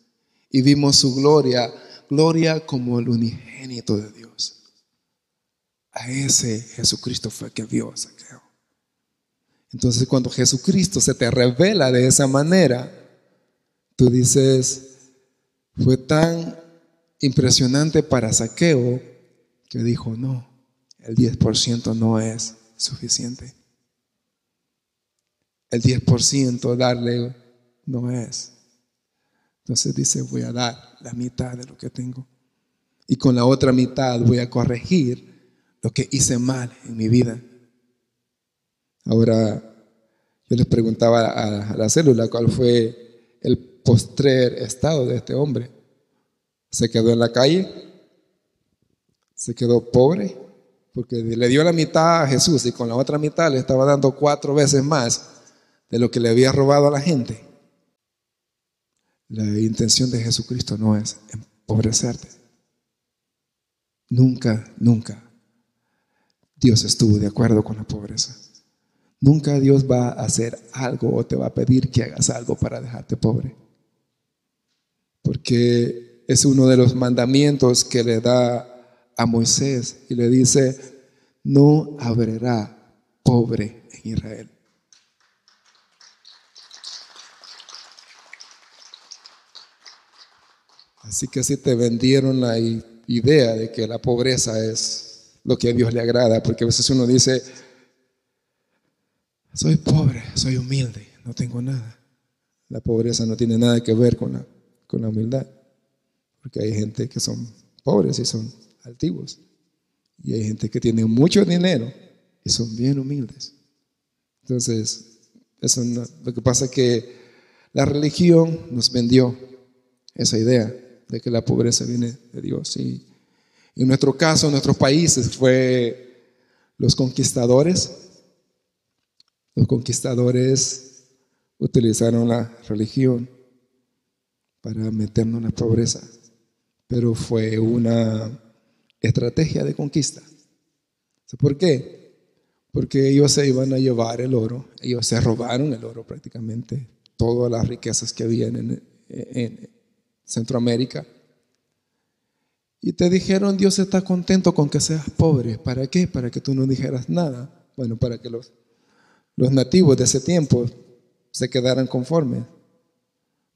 Y vimos su gloria, gloria como el unigénito de Dios. A ese Jesucristo fue que vio a Zaqueo. Entonces cuando Jesucristo se te revela de esa manera, tú dices, fue tan impresionante para Zaqueo que dijo, no, el 10% no es suficiente. El 10% darle no es. Entonces dice, voy a dar la mitad de lo que tengo. Y con la otra mitad voy a corregir lo que hice mal en mi vida. Ahora, yo les preguntaba a la célula cuál fue el postrer estado de este hombre. Se quedó en la calle, se quedó pobre, porque le dio la mitad a Jesús y con la otra mitad le estaba dando 4 veces más de lo que le había robado a la gente. La intención de Jesucristo no es empobrecerte. Nunca, nunca Dios estuvo de acuerdo con la pobreza. Nunca Dios va a hacer algo o te va a pedir que hagas algo para dejarte pobre. Porque es uno de los mandamientos que le da a Moisés y le dice, no habrá pobre en Israel. Así que si te vendieron la idea de que la pobreza es lo que a Dios le agrada, porque a veces uno dice, soy pobre, soy humilde, no tengo nada. La pobreza no tiene nada que ver con la humildad, porque hay gente que son pobres y son altivos, y hay gente que tiene mucho dinero y son bien humildes. Entonces, lo que pasa es que la religión nos vendió esa idea de que la pobreza viene de Dios. Y En nuestro caso, en nuestros países, fue los conquistadores. Los conquistadores utilizaron la religión para meternos en la pobreza, pero fue una estrategia de conquista. ¿Por qué? Porque ellos se iban a llevar el oro, ellos se robaron el oro prácticamente, todas las riquezas que había en Centroamérica. Y te dijeron, Dios está contento con que seas pobre. ¿Para qué? Para que tú no dijeras nada. Bueno, para que los nativos de ese tiempo se quedaran conformes.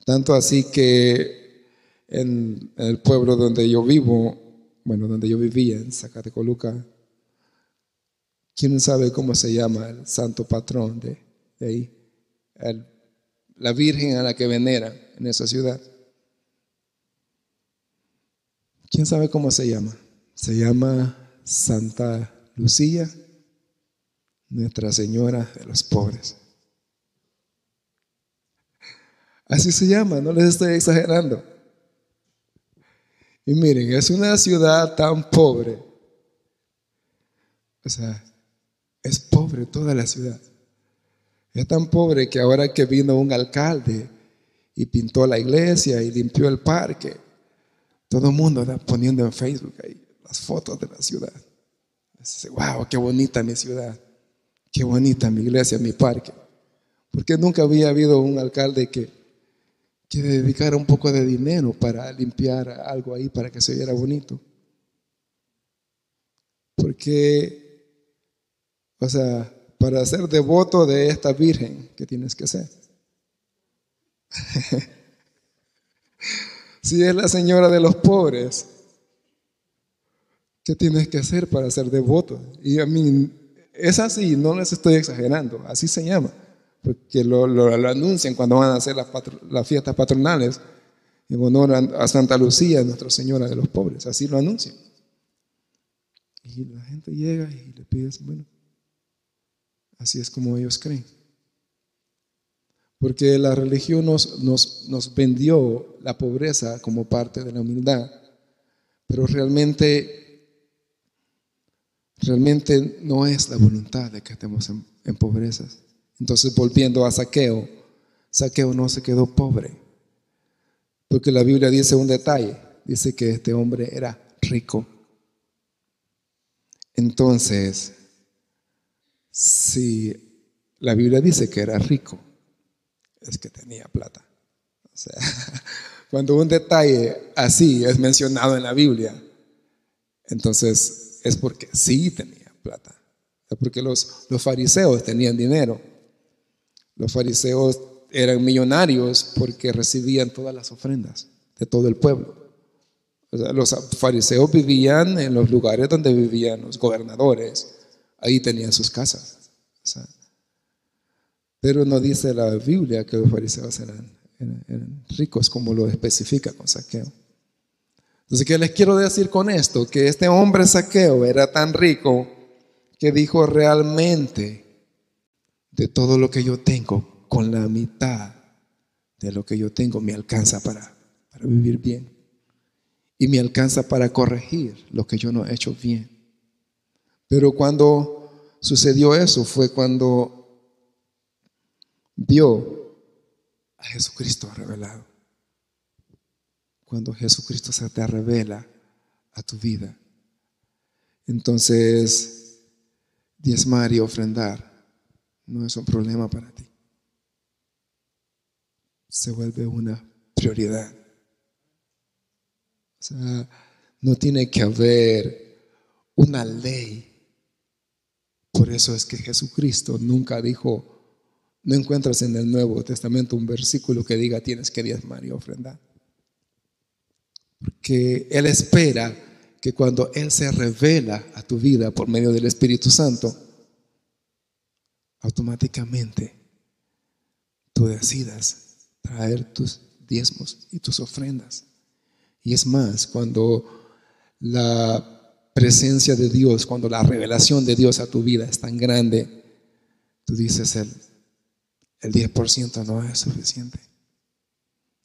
Tanto así que en el pueblo donde yo vivo, bueno, donde yo vivía, en Zacatecoluca, ¿quién sabe cómo se llama el santo patrón de ahí? La Virgen a la que veneran en esa ciudad. ¿Quién sabe cómo se llama? Se llama Santa Lucía, Nuestra Señora de los Pobres. Así se llama, no les estoy exagerando. Y miren, es una ciudad tan pobre. O sea, es pobre toda la ciudad. Es tan pobre que ahora que vino un alcalde y pintó la iglesia y limpió el parque, todo el mundo está poniendo en Facebook ahí las fotos de la ciudad. Dice, wow, qué bonita mi ciudad, qué bonita mi iglesia, mi parque. Porque nunca había habido un alcalde que dedicara un poco de dinero para limpiar algo ahí para que se viera bonito. Porque, o sea, para ser devoto de esta Virgen, ¿qué tienes que hacer? Si es la señora de los pobres, ¿qué tienes que hacer para ser devoto? Y a mí es así, no les estoy exagerando, así se llama. Porque lo anuncian cuando van a hacer las fiestas patronales en honor a Santa Lucía, Nuestra Señora de los Pobres. Así lo anuncian. Y la gente llega y le pide, bueno, así es como ellos creen. Porque la religión nos vendió la pobreza como parte de la humildad, pero realmente no es la voluntad de que estemos en pobrezas. Entonces, volviendo a Zaqueo, Zaqueo no se quedó pobre, porque la Biblia dice un detalle, dice que este hombre era rico. Entonces, si la Biblia dice que era rico, es que tenía plata. O sea, cuando un detalle así es mencionado en la Biblia, entonces es porque sí tenía plata. Porque los fariseos tenían dinero. Los fariseos eran millonarios porque recibían todas las ofrendas de todo el pueblo. O sea, los fariseos vivían en los lugares donde vivían los gobernadores. Ahí tenían sus casas. O sea, pero no dice la Biblia que los fariseos eran ricos como lo especifica con Zaqueo. Entonces, ¿qué les quiero decir con esto? Que este hombre Zaqueo era tan rico que dijo, realmente de todo lo que yo tengo, con la mitad de lo que yo tengo me alcanza para vivir bien. Y me alcanza para corregir lo que yo no he hecho bien. Pero cuando sucedió eso fue cuando vio a Jesucristo revelado. Cuando Jesucristo se te revela a tu vida. Entonces, diezmar y ofrendar no es un problema para ti. Se vuelve una prioridad. O sea, no tiene que haber una ley. Por eso es que Jesucristo nunca dijo, no encuentras en el Nuevo Testamento un versículo que diga tienes que diezmar y ofrendar. Porque Él espera que cuando Él se revela a tu vida por medio del Espíritu Santo, automáticamente tú decidas traer tus diezmos y tus ofrendas. Y es más, cuando la presencia de Dios, cuando la revelación de Dios a tu vida es tan grande, tú dices el 10% no es suficiente.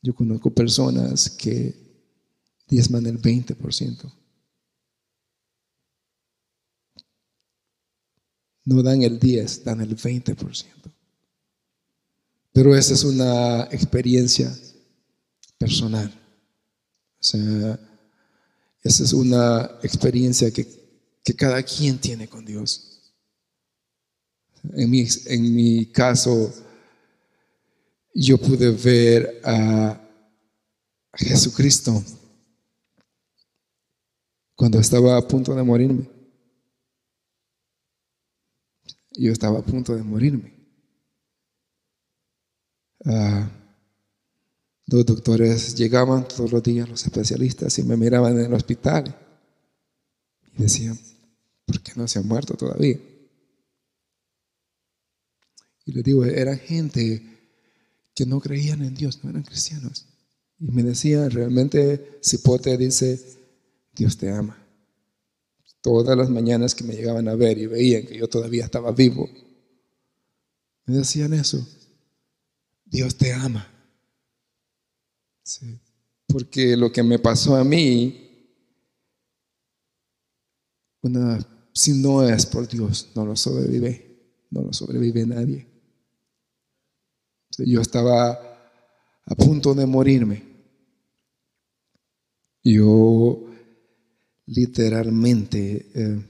Yo conozco personas que diezman el 20%. no dan el 10, dan el 20%. Pero esa es una experiencia personal. O sea, esa es una experiencia que cada quien tiene con Dios. En mi caso, yo pude ver a Jesucristo cuando estaba a punto de morirme. Yo estaba a punto de morirme. Los doctores llegaban todos los días, los especialistas, y me miraban en el hospital y decían, ¿por qué no se ha muerto todavía? Y les digo, era gente que no creían en Dios, no eran cristianos. Y me decían, realmente Cipote dice, Dios te ama. Todas las mañanas que me llegaban a ver y veían que yo todavía estaba vivo, me decían eso, Dios te ama. Sí. Porque lo que me pasó a mí, si no es por Dios, no lo sobrevive nadie. Yo estaba a punto de morirme. Yo literalmente,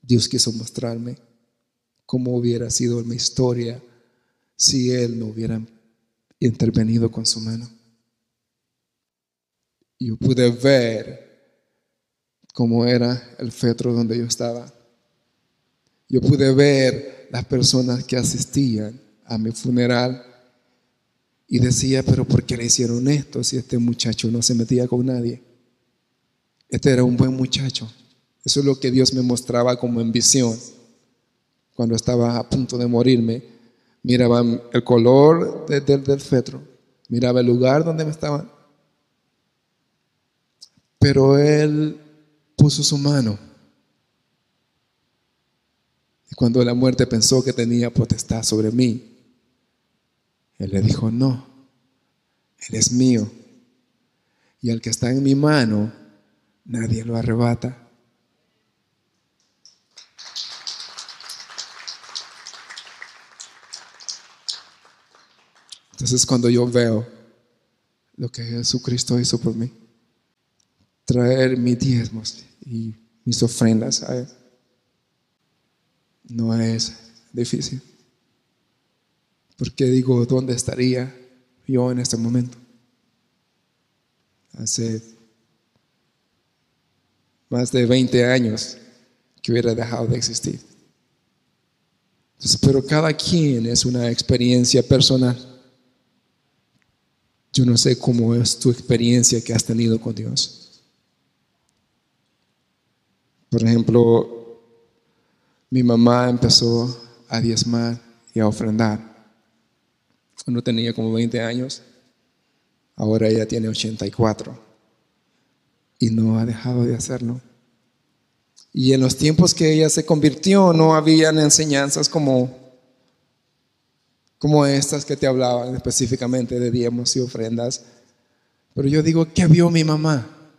Dios quiso mostrarme cómo hubiera sido mi historia si Él no hubiera intervenido con su mano. Yo pude ver cómo era el féretro donde yo estaba. Yo pude ver las personas que asistían a mi funeral y decía, pero ¿por qué le hicieron esto si este muchacho no se metía con nadie? Este era un buen muchacho. Eso es lo que Dios me mostraba como en visión. Cuando estaba a punto de morirme, miraba el color del féretro, miraba el lugar donde me estaban. Pero Él puso su mano. Y cuando la muerte pensó que tenía potestad sobre mí, Él le dijo, no, Él es mío. Y el que está en mi mano, nadie lo arrebata. Entonces cuando yo veo lo que Jesucristo hizo por mí, traer mis diezmos y mis ofrendas a Él, no es difícil. Porque digo, ¿dónde estaría yo en este momento? Hace más de 20 años que hubiera dejado de existir. Entonces, pero cada quien es una experiencia personal. Yo no sé cómo es tu experiencia que has tenido con Dios. Por ejemplo, mi mamá empezó a diezmar y a ofrendar cuando tenía como 20 años. Ahora ella tiene 84 y no ha dejado de hacerlo. Y en los tiempos que ella se convirtió no habían enseñanzas como estas que te hablaban específicamente de diezmos y ofrendas. Pero yo digo, ¿qué vio mi mamá?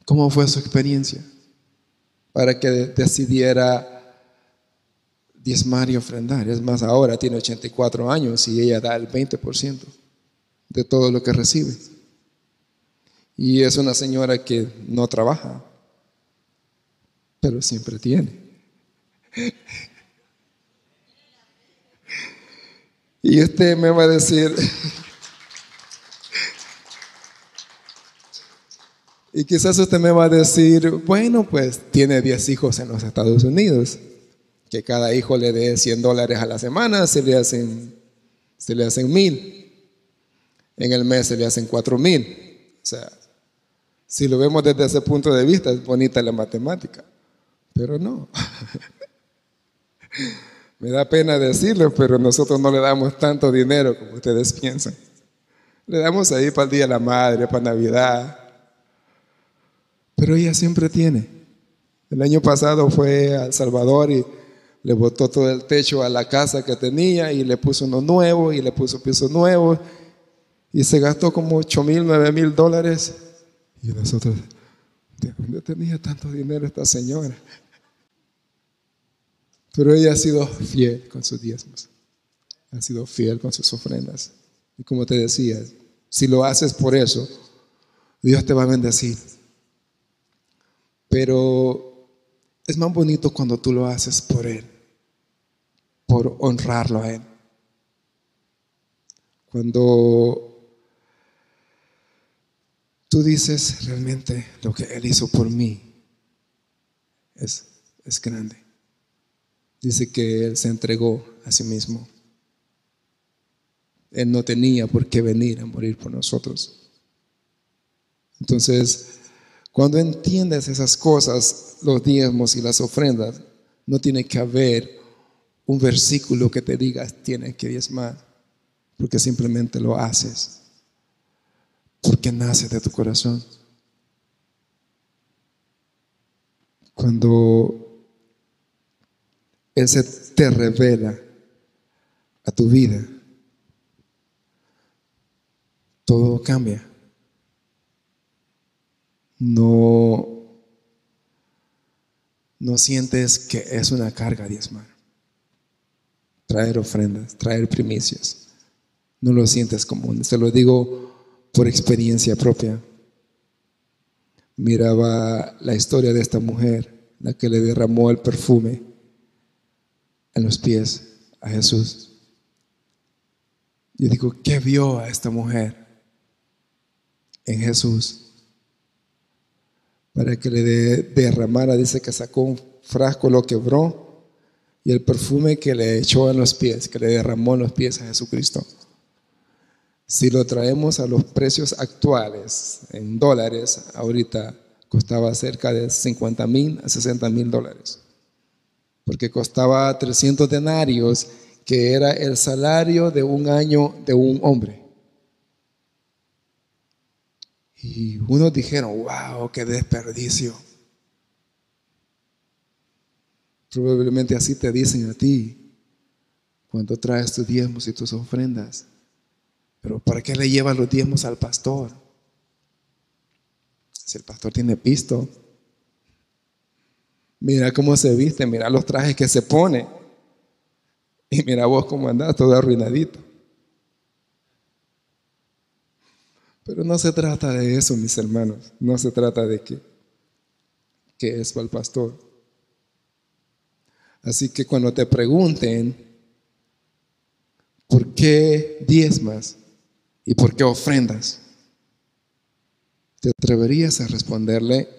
¿Cómo fue su experiencia? Para que decidiera diezmar y ofrendar. Es más, ahora tiene 84 años y ella da el 20% de todo lo que recibe. Y es una señora que no trabaja, pero siempre tiene. Y usted me va a decir, y quizás usted me va a decir, bueno, pues tiene 10 hijos en los Estados Unidos, que cada hijo le dé $100 a la semana, se le hacen 1,000. En el mes se le hacen 4,000. O sea, si lo vemos desde ese punto de vista, es bonita la matemática, pero no. Me da pena decirlo, pero nosotros no le damos tanto dinero como ustedes piensan. Le damos ahí para el Día de la Madre, para Navidad. Pero ella siempre tiene. El año pasado fue a El Salvador y le botó todo el techo a la casa que tenía y le puso uno nuevo y le puso piso nuevo y se gastó como $8,000, $9,000. Y nosotros, ¿de dónde tenía tanto dinero esta señora? Pero ella ha sido fiel con sus diezmos. Ha sido fiel con sus ofrendas. Y como te decía, si lo haces por eso, Dios te va a bendecir. Pero es más bonito cuando tú lo haces por Él, por honrarlo a Él. Cuando tú dices realmente lo que Él hizo por mí, es grande. Dice que Él se entregó a sí mismo. Él no tenía por qué venir a morir por nosotros. Entonces, cuando entiendes esas cosas, los diezmos y las ofrendas, no tiene que haber un versículo que te diga tienes que diezmar, porque simplemente lo haces, porque nace de tu corazón. Cuando Él se te revela a tu vida, todo cambia. No sientes que es una carga diezmar, traer ofrendas, traer primicias. No lo sientes común. Te lo digo por experiencia propia. Miraba la historia de esta mujer, la que le derramó el perfume en los pies a Jesús. Yo digo, ¿qué vio a esta mujer en Jesús para que le derramara? Dice que sacó un frasco, lo quebró, y el perfume que le echó en los pies, que le derramó en los pies a Jesucristo. Si lo traemos a los precios actuales, en dólares, ahorita costaba cerca de 50,000 a 60,000 dólares. Porque costaba 300 denarios, que era el salario de un año de un hombre. Y unos dijeron, wow, qué desperdicio. Probablemente así te dicen a ti cuando traes tus diezmos y tus ofrendas. Pero ¿para qué le llevas los diezmos al pastor? Si el pastor tiene pisto. Mira cómo se viste, mira los trajes que se pone. Y mira vos cómo andás, todo arruinadito. Pero no se trata de eso, mis hermanos. No se trata de que es para el pastor. Así que cuando te pregunten ¿por qué diezmas y por qué ofrendas?, ¿te atreverías a responderle?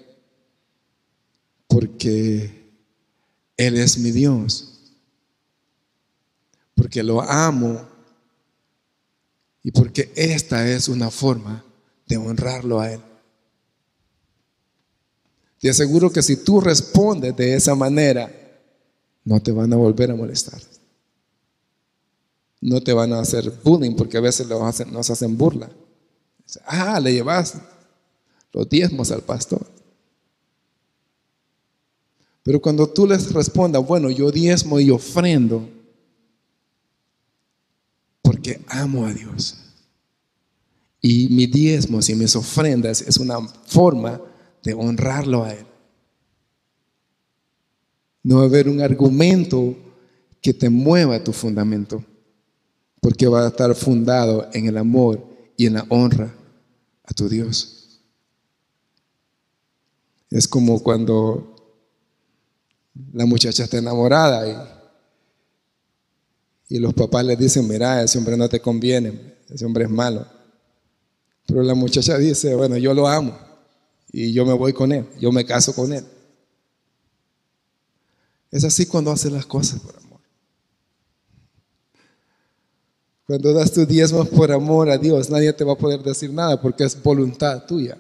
Porque Él es mi Dios, porque lo amo y porque esta es una forma de honrarlo a Él. Te aseguro que si tú respondes de esa manera, no te van a volver a molestar. No te van a hacer bullying, porque a veces nos hacen burla. Le llevas los diezmos al pastor. Pero cuando tú les respondas, bueno, yo diezmo y ofrendo porque amo a Dios. Y mis diezmos y mis ofrendas es una forma de honrarlo a Él. No va a haber un argumento que te mueva tu fundamento, porque va a estar fundado en el amor y en la honra a tu Dios. Es como cuando la muchacha está enamorada y los papás le dicen, mira, ese hombre no te conviene, ese hombre es malo. Pero la muchacha dice, bueno, yo lo amo y yo me voy con él, yo me caso con él. Es así cuando haces las cosas por amor. Cuando das tus diezmos por amor a Dios, nadie te va a poder decir nada porque es voluntad tuya.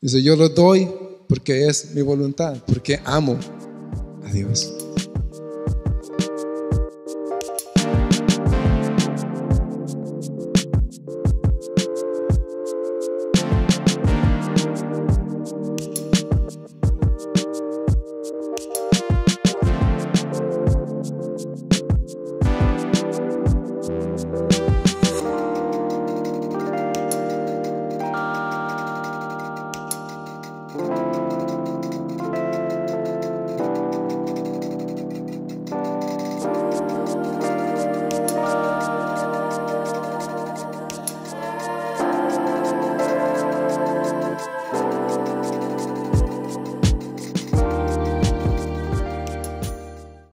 Dice, yo lo doy porque es mi voluntad, porque amo a Dios.